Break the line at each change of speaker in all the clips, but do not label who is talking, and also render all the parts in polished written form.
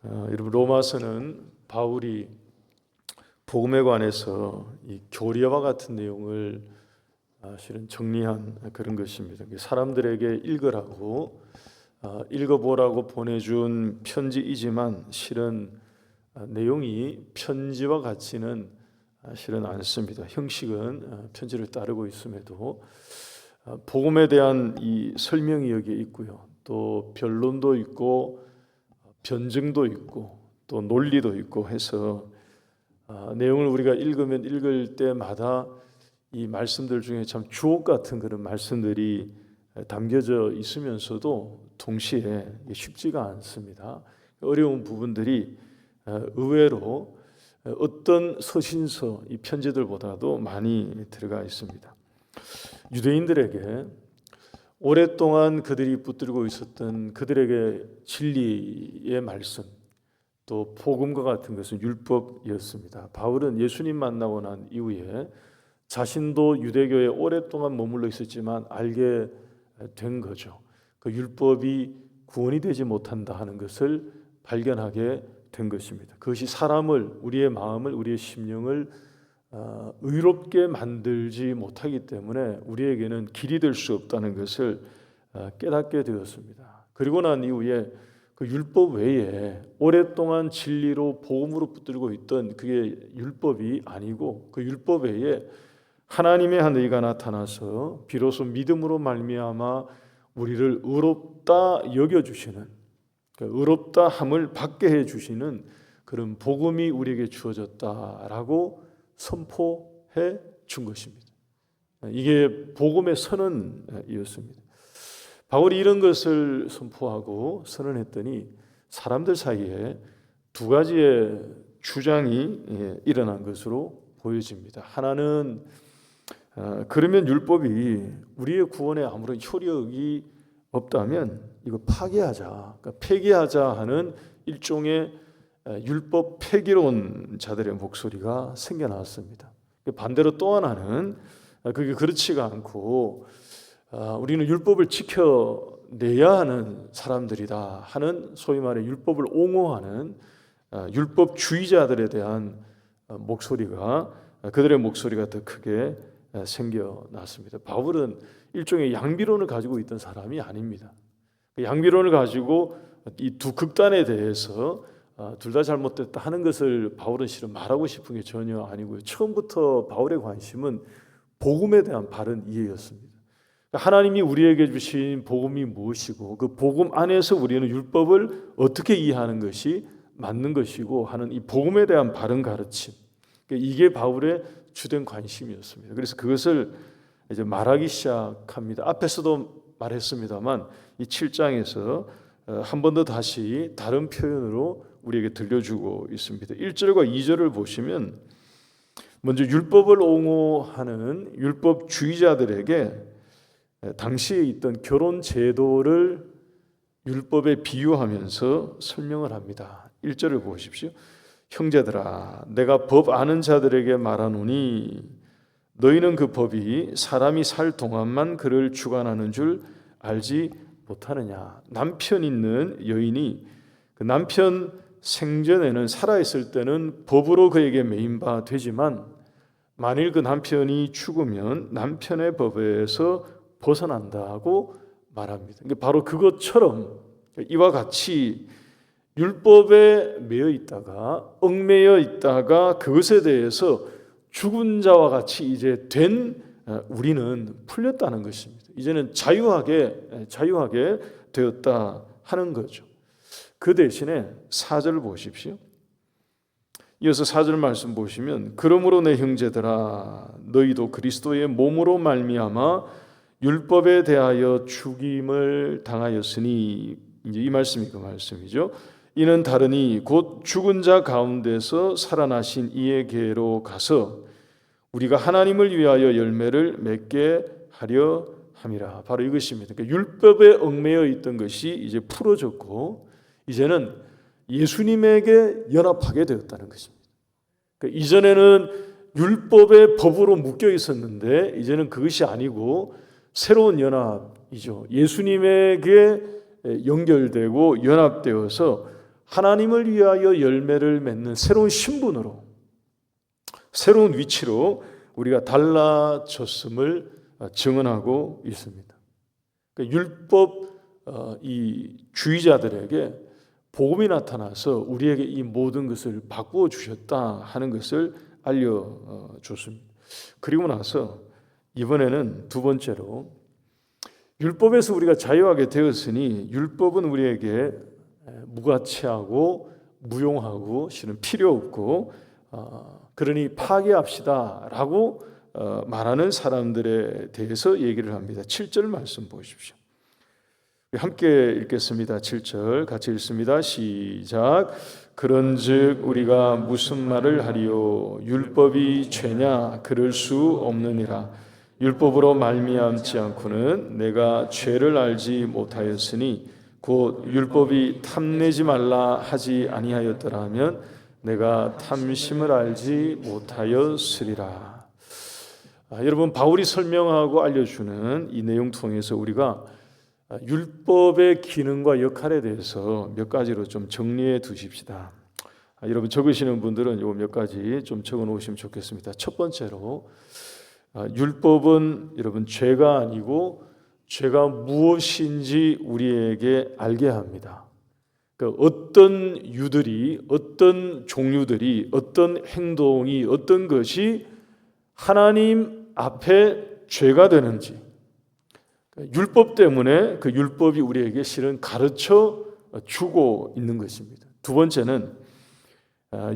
여러분, 로마서는 바울이 복음에 관해서 이 교리와 같은 내용을 실은 정리한 그런 것입니다. 사람들에게 읽으라고 읽어보라고 보내준 편지이지만 실은 내용이 편지와 같지는 실은 않습니다. 형식은 편지를 따르고 있음에도 복음에 대한 이 설명이 여기에 있고요. 또 변론도 있고 변증도 있고 또 논리도 있고 해서 내용을 우리가 읽으면 읽을 때마다 이 말씀들 중에 참 주옥 같은 그런 말씀들이 담겨져 있으면서도 동시에 쉽지가 않습니다. 어려운 부분들이 의외로 어떤 서신서 이 편지들보다도 많이 들어가 있습니다. 유대인들에게 오랫동안 그들이 붙들고 있었던 그들에게 진리의 말씀, 또 복음과 같은 것은 율법이었습니다. 바울은 예수님 만나고 난 이후에 자신도 유대교에 오랫동안 머물러 있었지만 알게 된 거죠. 그 율법이 구원이 되지 못한다 하는 것을 발견하게 된 것입니다. 그것이 사람을, 우리의 마음을, 우리의 심령을 의롭게 만들지 못하기 때문에 우리에게는 길이 될 수 없다는 것을 깨닫게 되었습니다. 그리고 난 이후에 그 율법 외에 오랫동안 진리로 복음으로 붙들고 있던 그게 율법이 아니고 그 율법 외에 하나님의 한 의가 나타나서 비로소 믿음으로 말미암아 우리를 의롭다 여겨주시는, 의롭다 함을 받게 해주시는 그런 복음이 우리에게 주어졌다라고 선포해 준 것입니다. 이게 복음의 선언이었습니다. 바울이 이런 것을 선포하고 선언했더니 사람들 사이에 두 가지의 주장이 일어난 것으로 보여집니다. 하나는 그러면 율법이 우리의 구원에 아무런 효력이 없다면 이거 파괴하자, 그러니까 폐기하자 하는 일종의 율법 폐기론자들의 목소리가 생겨났습니다. 반대로 또 하나는 그게 그렇지가 않고 우리는 율법을 지켜내야 하는 사람들이다 하는 소위 말해 율법을 옹호하는 율법주의자들에 대한 목소리가, 그들의 목소리가 더 크게 생겨났습니다. 바울은 일종의 양비론을 가지고 있던 사람이 아닙니다. 양비론을 가지고 이 두 극단에 대해서 둘 다 잘못됐다 하는 것을 바울은 실은 말하고 싶은 게 전혀 아니고요. 처음부터 바울의 관심은 복음에 대한 바른 이해였습니다. 하나님이 우리에게 주신 복음이 무엇이고 그 복음 안에서 우리는 율법을 어떻게 이해하는 것이 맞는 것이고 하는 이 복음에 대한 바른 가르침, 이게 바울의 주된 관심이었습니다. 그래서 그것을 이제 말하기 시작합니다. 앞에서도 말했습니다만 이 7장에서 한 번 더 다시 다른 표현으로 우리에게 들려주고 있습니다. 1절과 2절을 보시면 먼저 율법을 옹호하는 율법주의자들에게 당시에 있던 결혼 제도를 율법에 비유하면서 설명을 합니다. 1절을 보십시오. 형제들아, 내가 법 아는 자들에게 말하노니 너희는 그 법이 사람이 살 동안만 그를 주관하는 줄 알지 못하느냐. 남편 있는 여인이 그 남편 생전에는 살아있을 때는 법으로 그에게 매인 바 되지만 만일 그 남편이 죽으면 남편의 법에서 벗어난다고 말합니다. 바로 그것처럼 이와 같이 율법에 매여 있다가 얽매여 있다가 그것에 대해서 죽은 자와 같이 이제 된 우리는 풀렸다는 것입니다. 이제는 자유하게 되었다 하는 거죠. 그 대신에 4절을 보십시오. 이어서 4절 말씀 보시면 그러므로 내 형제들아 너희도 그리스도의 몸으로 말미암아 율법에 대하여 죽임을 당하였으니, 이제 이 말씀이 그 말씀이죠. 이는 다르니 곧 죽은 자 가운데서 살아나신 이에게로 가서 우리가 하나님을 위하여 열매를 맺게 하려 함이라. 바로 이것입니다. 그러니까 율법에 얽매여 있던 것이 이제 풀어졌고 이제는 예수님에게 연합하게 되었다는 것입니다. 그러니까 이전에는 율법의 법으로 묶여 있었는데 이제는 그것이 아니고 새로운 연합이죠. 예수님에게 연결되고 연합되어서 하나님을 위하여 열매를 맺는 새로운 신분으로, 새로운 위치로 우리가 달라졌음을 증언하고 있습니다. 그러니까 율법 이 주의자들에게 복음이 나타나서 우리에게 이 모든 것을 바꾸어 주셨다 하는 것을 알려줬습니다. 그리고 나서 이번에는 두 번째로, 율법에서 우리가 자유하게 되었으니 율법은 우리에게 무가치하고 무용하고 실은 필요 없고 그러니 파괴합시다 라고 말하는 사람들에 대해서 얘기를 합니다. 7절 말씀 보십시오. 함께 읽겠습니다. 7절 같이 읽습니다. 시작. 그런즉 우리가 무슨 말을 하리요? 율법이 죄냐? 그럴 수 없느니라. 율법으로 말미암지 않고는 내가 죄를 알지 못하였으니 곧 율법이 탐내지 말라 하지 아니하였더라 하면 내가 탐심을 알지 못하였으리라. 여러분, 바울이 설명하고 알려주는 이 내용 통해서 우리가 율법의 기능과 역할에 대해서 몇 가지로 좀 정리해 두십시다. 여러분 적으시는 분들은 요 몇 가지 좀 적어 놓으시면 좋겠습니다. 첫 번째로, 율법은 여러분 죄가 아니고 죄가 무엇인지 우리에게 알게 합니다. 그러니까 어떤 유들이, 어떤 종류들이, 어떤 행동이, 어떤 것이 하나님 앞에 죄가 되는지, 율법 때문에 그 율법이 우리에게 실은 가르쳐 주고 있는 것입니다. 두 번째는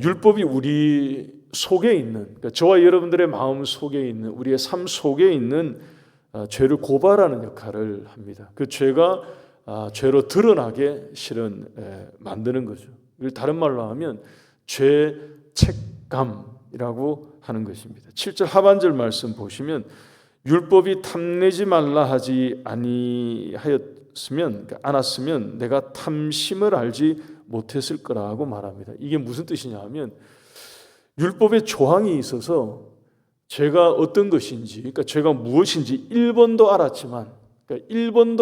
율법이 우리 속에 있는, 그러니까 저와 여러분들의 마음 속에 있는, 우리의 삶 속에 있는 죄를 고발하는 역할을 합니다. 그 죄가 죄로 드러나게 실은 만드는 거죠. 다른 말로 하면 죄책감이라고 하는 것입니다. 7절 하반절 말씀 보시면 율법이 탐내지 말라 하지 아니하였으면, 않았으면 내가 탐심을 알지 못했을 거라고 말합니다. 이게 무슨 뜻이냐 하면 율법에 조항이 있어서 죄가 어떤 것인지, 그러니까 죄가 무엇인지 1번도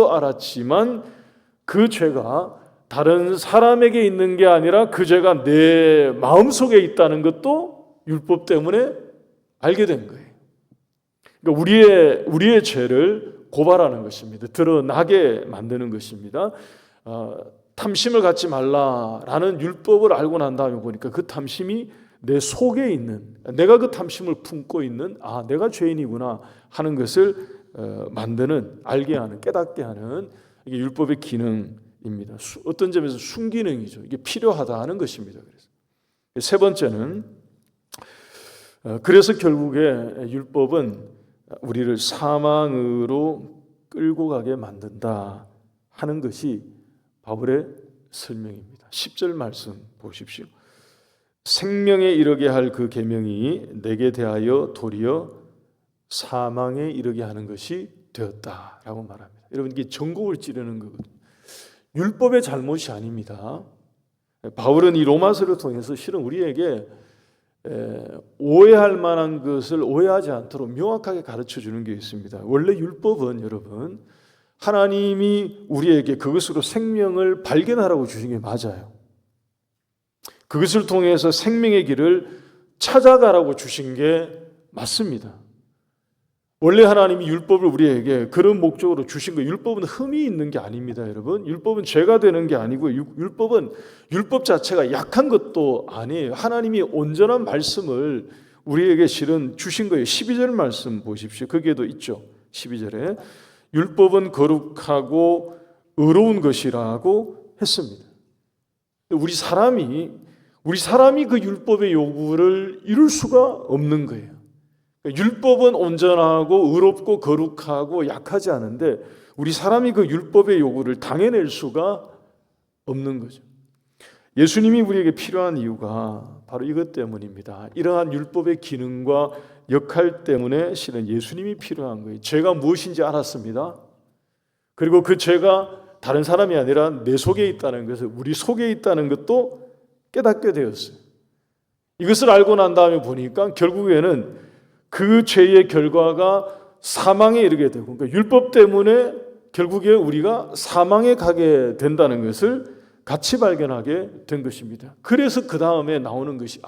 알았지만 그 죄가 다른 사람에게 있는 게 아니라 그 죄가 내 마음속에 있다는 것도 율법 때문에 알게 된 거예요. 그러니까 우리의 죄를 고발하는 것입니다. 드러나게 만드는 것입니다. 탐심을 갖지 말라라는 율법을 알고 난 다음에 보니까 그 탐심이 내 속에 있는, 내가 그 탐심을 품고 있는, 내가 죄인이구나 하는 것을 만드는, 알게 하는, 깨닫게 하는, 이게 율법의 기능입니다. 어떤 점에서 순기능이죠. 이게 필요하다 하는 것입니다. 그래서 세 번째는, 그래서 결국에 율법은 우리를 사망으로 끌고 가게 만든다 하는 것이 바울의 설명입니다. 10절 말씀 보십시오. 생명에 이르게 할 그 계명이 내게 대하여 도리어 사망에 이르게 하는 것이 되었다라고 말합니다. 여러분, 이게 전곡을 찌르는 거거든요. 율법의 잘못이 아닙니다. 바울은 이 로마서를 통해서 실은 우리에게 오해할 만한 것을 오해하지 않도록 명확하게 가르쳐 주는 게 있습니다. 원래 율법은 여러분 하나님이 우리에게 그것으로 생명을 발견하라고 주신 게 맞아요. 그것을 통해서 생명의 길을 찾아가라고 주신 게 맞습니다. 원래 하나님이 율법을 우리에게 그런 목적으로 주신 거예요. 율법은 흠이 있는 게 아닙니다, 여러분. 율법은 죄가 되는 게 아니고 율법은 율법 자체가 약한 것도 아니에요. 하나님이 온전한 말씀을 우리에게 실은 주신 거예요. 12절 말씀 보십시오. 거기에도 있죠. 12절에 율법은 거룩하고 의로운 것이라고 했습니다. 우리 사람이 그 율법의 요구를 이룰 수가 없는 거예요. 율법은 온전하고 의롭고 거룩하고 약하지 않은데 우리 사람이 그 율법의 요구를 당해낼 수가 없는 거죠. 예수님이 우리에게 필요한 이유가 바로 이것 때문입니다. 이러한 율법의 기능과 역할 때문에 실은 예수님이 필요한 거예요. 죄가 무엇인지 알았습니다. 그리고 그 죄가 다른 사람이 아니라 내 속에 있다는 것을, 우리 속에 있다는 것도 깨닫게 되었어요. 이것을 알고 난 다음에 보니까 결국에는 그 죄의 결과가 사망에 이르게 되고, 그러니까 율법 때문에 결국에 우리가 사망에 가게 된다는 것을 같이 발견하게 된 것입니다. 그래서 그 다음에 나오는 것이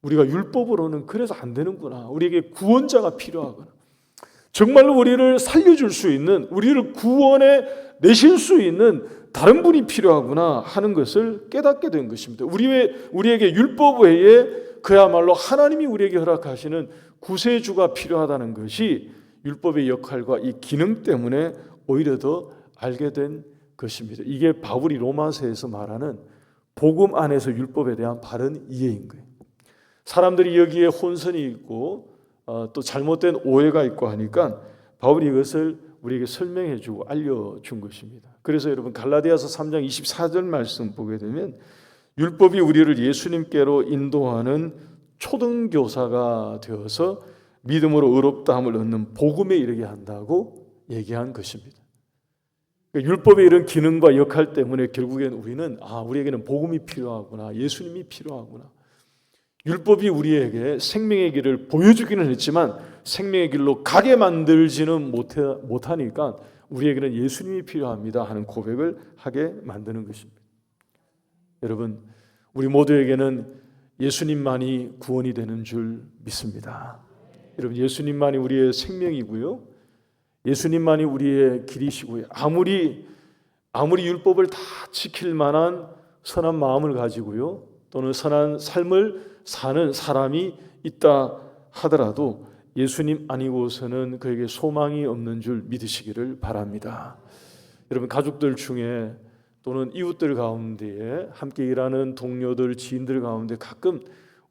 우리가 율법으로는 그래서 안 되는구나. 우리에게 구원자가 필요하구나. 정말로 우리를 살려줄 수 있는, 우리를 구원해 내실 수 있는 다른 분이 필요하구나 하는 것을 깨닫게 된 것입니다. 우리에게 율법 외에 그야말로 하나님이 우리에게 허락하시는 구세주가 필요하다는 것이 율법의 역할과 이 기능 때문에 오히려 더 알게 된 것입니다. 이게 바울이 로마서에서 말하는 복음 안에서 율법에 대한 바른 이해인 거예요. 사람들이 여기에 혼선이 있고 또 잘못된 오해가 있고 하니까 바울이 이것을 우리에게 설명해 주고 알려준 것입니다. 그래서 여러분 갈라디아서 3장 24절 말씀 보게 되면 율법이 우리를 예수님께로 인도하는 초등교사가 되어서 믿음으로 의롭다함을 얻는 복음에 이르게 한다고 얘기한 것입니다. 율법의 이런 기능과 역할 때문에 결국엔 우리에게는 복음이 필요하구나, 예수님이 필요하구나. 율법이 우리에게 생명의 길을 보여주기는 했지만 생명의 길로 가게 만들지는 못하니까 우리에게는 예수님이 필요합니다 하는 고백을 하게 만드는 것입니다. 여러분, 우리 모두에게는 예수님만이 구원이 되는 줄 믿습니다. 여러분, 예수님만이 우리의 생명이고요, 예수님만이 우리의 길이시고요, 아무리 율법을 다 지킬 만한 선한 마음을 가지고요 또는 선한 삶을 사는 사람이 있다 하더라도 예수님 아니고서는 그에게 소망이 없는 줄 믿으시기를 바랍니다. 여러분, 가족들 중에 또는 이웃들 가운데에 함께 일하는 동료들, 지인들 가운데 가끔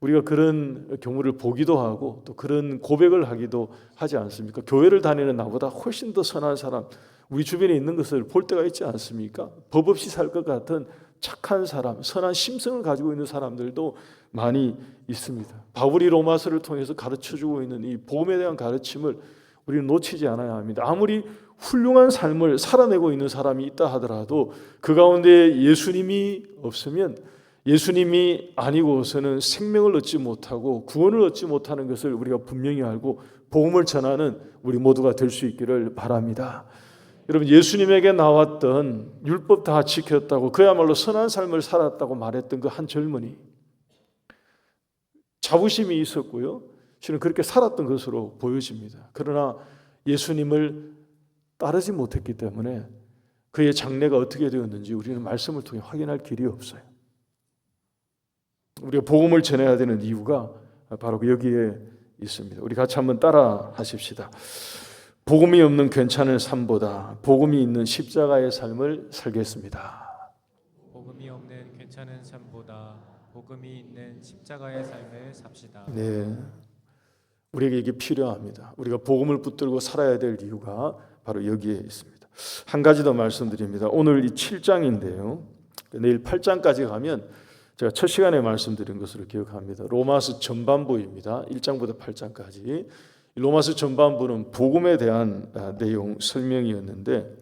우리가 그런 경우를 보기도 하고 또 그런 고백을 하기도 하지 않습니까? 교회를 다니는 나보다 훨씬 더 선한 사람, 우리 주변에 있는 것을 볼 때가 있지 않습니까? 법 없이 살 것 같은 착한 사람, 선한 심성을 가지고 있는 사람들도 많이 있습니다. 바울이 로마서를 통해서 가르쳐주고 있는 이 복음에 대한 가르침을 우리는 놓치지 않아야 합니다. 아무리 훌륭한 삶을 살아내고 있는 사람이 있다 하더라도 그 가운데 예수님이 없으면, 예수님이 아니고서는 생명을 얻지 못하고 구원을 얻지 못하는 것을 우리가 분명히 알고 복음을 전하는 우리 모두가 될 수 있기를 바랍니다. 여러분, 예수님에게 나왔던 율법 다 지켰다고 그야말로 선한 삶을 살았다고 말했던 그 한 젊은이, 자부심이 있었고요, 실은 그렇게 살았던 것으로 보여집니다. 그러나 예수님을 따르지 못했기 때문에 그의 장래가 어떻게 되었는지 우리는 말씀을 통해 확인할 길이 없어요. 우리가 복음을 전해야 되는 이유가 바로 여기에 있습니다. 우리 같이 한번 따라 하십시다. 복음이 없는 괜찮은 삶보다 복음이 있는 십자가의 삶을 살겠습니다.
복음이 없는 괜찮은 삶보다 복음이 있는 십자가의 삶을 삽시다.
네, 우리에게 이게 필요합니다. 우리가 복음을 붙들고 살아야 될 이유가 바로 여기에 있습니다. 한 가지 더 말씀드립니다. 오늘 이 7장인데요, 내일 8장까지 가면 제가 첫 시간에 말씀드린 것으로 기억합니다. 로마서 전반부입니다. 1장부터 8장까지. 로마서 전반부는 복음에 대한 내용 설명이었는데,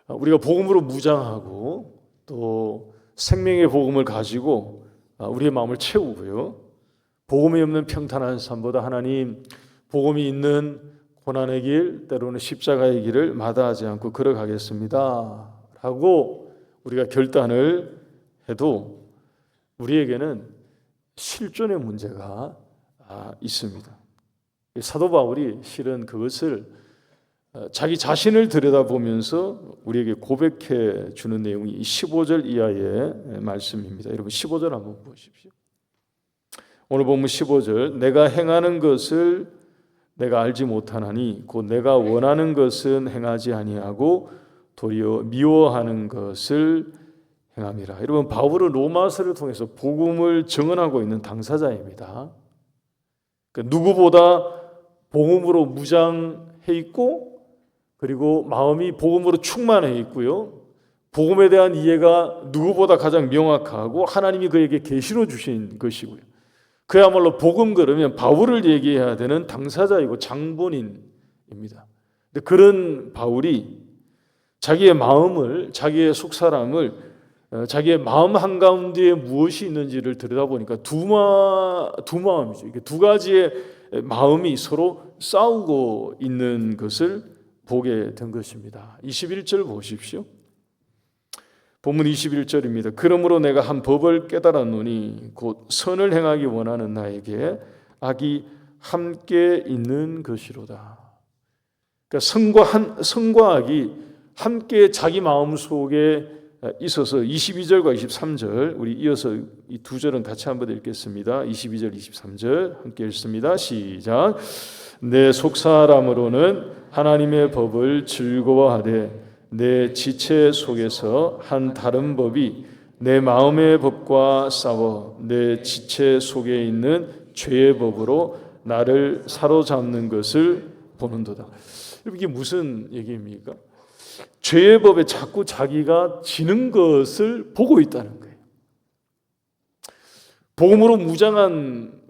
우리가 복음으로 무장하고 또 생명의 복음을 가지고 우리의 마음을 채우고요, 복음이 없는 평탄한 삶보다 하나님 복음이 있는 고난의 길, 때로는 십자가의 길을 마다하지 않고 걸어가겠습니다 라고 우리가 결단을 해도 우리에게는 실존의 문제가 있습니다. 사도 바울이 실은 그것을 자기 자신을 들여다보면서 우리에게 고백해 주는 내용이 15절 이하의 말씀입니다. 여러분, 15절 한번 보십시오. 오늘 본문 15절, 내가 행하는 것을 내가 알지 못하나니 곧 내가 원하는 것은 행하지 아니하고 도리어 미워하는 것을 행함이라. 여러분, 바울은 로마서를 통해서 복음을 증언하고 있는 당사자입니다. 그러니까 누구보다 복음으로 무장해 있고, 그리고 마음이 복음으로 충만해 있고요, 복음에 대한 이해가 누구보다 가장 명확하고 하나님이 그에게 계시로 주신 것이고요, 그야말로 복음 그러면 바울을 얘기해야 되는 당사자이고 장본인입니다. 근데 그런 바울이 자기의 마음을, 자기의 속사람을, 자기의 마음 한가운데에 무엇이 있는지를 들여다보니까 두 마음이죠. 이게 두 가지의 마음이 서로 싸우고 있는 것을 보게 된 것입니다. 21절 보십시오. 본문 21절입니다. 그러므로 내가 한 법을 깨달았노니 곧 선을 행하기 원하는 나에게 악이 함께 있는 것이로다. 그러니까 선과 악이 함께 자기 마음속에 있어서 22절과 23절 우리 이어서 이 두 절은 같이 한번 읽겠습니다. 22절 23절 함께 읽습니다. 시작. 내 속사람으로는 하나님의 법을 즐거워하되 내 지체 속에서 한 다른 법이 내 마음의 법과 싸워 내 지체 속에 있는 죄의 법으로 나를 사로잡는 것을 보는도다. 이게 무슨 얘기입니까? 죄의 법에 자꾸 자기가 지는 것을 보고 있다는 거예요. 복음으로 무장한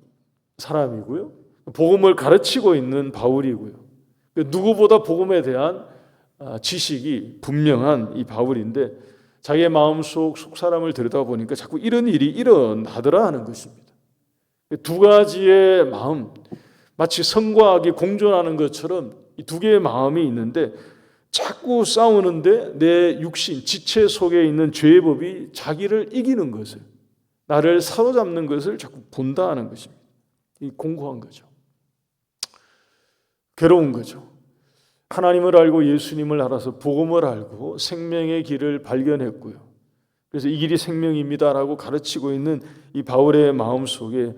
사람이고요. 복음을 가르치고 있는 바울이고요. 누구보다 복음에 대한 지식이 분명한 이 바울인데 자기의 마음속 속사람을 들여다보니까 자꾸 이런 일이 일어나더라 하는 것입니다. 두 가지의 마음, 마치 선과 악이 공존하는 것처럼 이 두 개의 마음이 있는데 자꾸 싸우는데 내 육신, 지체 속에 있는 죄의 법이 자기를 이기는 것을, 나를 사로잡는 것을 자꾸 본다 하는 것입니다. 이 공고한 거죠. 괴로운 거죠. 하나님을 알고 예수님을 알아서 복음을 알고 생명의 길을 발견했고요. 그래서 이 길이 생명입니다라고 가르치고 있는 이 바울의 마음속에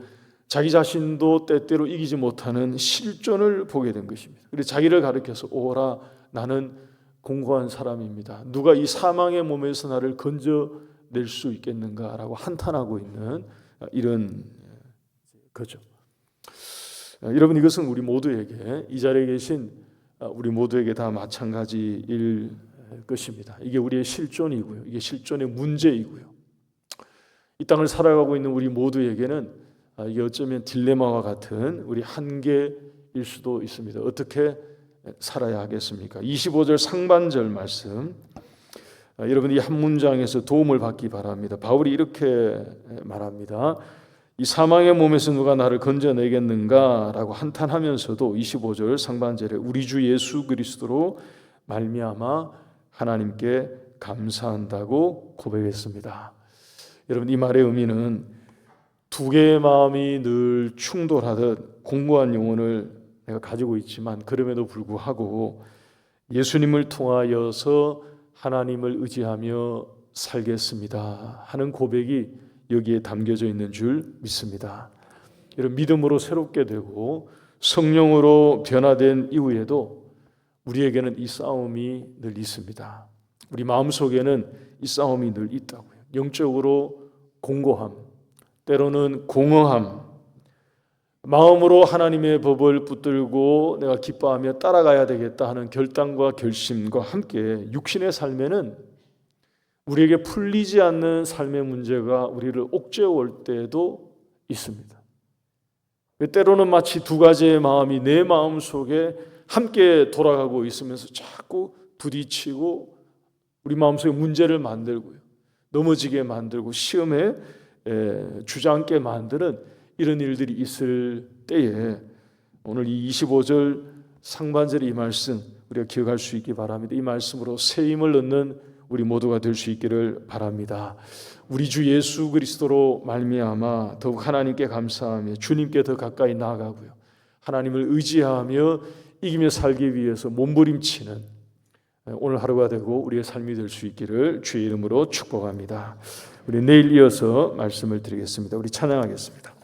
자기 자신도 때때로 이기지 못하는 실존을 보게 된 것입니다. 그래서 자기를 가리켜서 오라 나는 공고한 사람입니다. 누가 이 사망의 몸에서 나를 건져낼 수 있겠는가라고 한탄하고 있는 이런 거죠. 여러분 이것은 우리 모두에게 이 자리에 계신 우리 모두에게 다 마찬가지일 것입니다. 이게 우리의 실존이고요. 이게 실존의 문제이고요. 이 땅을 살아가고 있는 우리 모두에게는 이게 어쩌면 딜레마와 같은 우리 한계일 수도 있습니다. 어떻게 살아야 하겠습니까? 25절 상반절 말씀 여러분 이 한 문장에서 도움을 받기 바랍니다. 바울이 이렇게 말합니다. 이 사망의 몸에서 누가 나를 건져내겠는가 라고 한탄하면서도 25절 상반절에 우리 주 예수 그리스도로 말미암아 하나님께 감사한다고 고백했습니다. 여러분 이 말의 의미는 두 개의 마음이 늘 충돌하듯 공고한 영혼을 내가 가지고 있지만 그럼에도 불구하고 예수님을 통하여서 하나님을 의지하며 살겠습니다 하는 고백이 여기에 담겨져 있는 줄 믿습니다. 이런 믿음으로 새롭게 되고 성령으로 변화된 이후에도 우리에게는 이 싸움이 늘 있습니다. 우리 마음속에는 이 싸움이 늘 있다고요. 영적으로 공고함, 때로는 공허함, 마음으로 하나님의 법을 붙들고 내가 기뻐하며 따라가야 되겠다 하는 결단과 결심과 함께 육신의 삶에는 우리에게 풀리지 않는 삶의 문제가 우리를 옥죄어올 때도 있습니다. 때로는 마치 두 가지의 마음이 내 마음 속에 함께 돌아가고 있으면서 자꾸 부딪히고 우리 마음속에 문제를 만들고요. 넘어지게 만들고 시험에 주저앉게 만드는 이런 일들이 있을 때에 오늘 이 25절 상반절의 이 말씀 우리가 기억할 수 있기 바랍니다. 이 말씀으로 새 힘을 얻는 우리 모두가 될 수 있기를 바랍니다. 우리 주 예수 그리스도로 말미암아 더욱 하나님께 감사하며 주님께 더 가까이 나아가고요. 하나님을 의지하며 이기며 살기 위해서 몸부림치는 오늘 하루가 되고 우리의 삶이 될 수 있기를 주의 이름으로 축복합니다. 우리 내일 이어서 말씀을 드리겠습니다. 우리 찬양하겠습니다.